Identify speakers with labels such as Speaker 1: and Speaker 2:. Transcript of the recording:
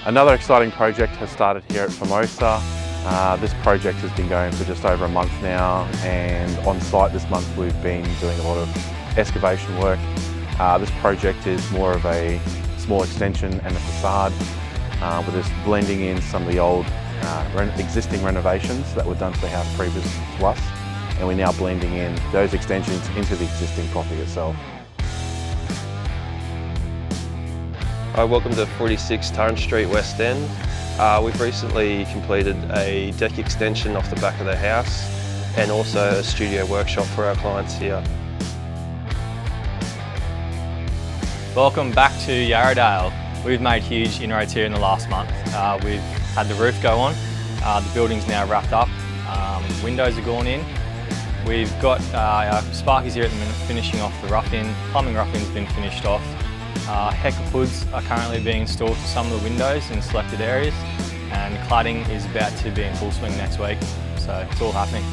Speaker 1: Another exciting project has started here at Formosa. This project has been going for just over a month now, and on site this month we've been doing a lot of excavation work. This project is more of a small extension and a facade, with us blending in some of the old existing renovations that were done to the house previous to us, and we're now blending in those extensions into the existing property itself.
Speaker 2: Welcome to 46 Torrens Street, West End. We've recently completed a deck extension off the back of the house and also a studio workshop for our clients here.
Speaker 3: Welcome back to Yarradale. We've made huge inroads here in the last month. We've had the roof go on, the building's now wrapped up, windows are gone in. We've got our Sparkies here at the minute finishing off the rough-in. Plumbing rough-in's been finished off. Hecker hoods are currently being installed to some of the windows in selected areas, and cladding is about to be in full swing next week, so it's all happening.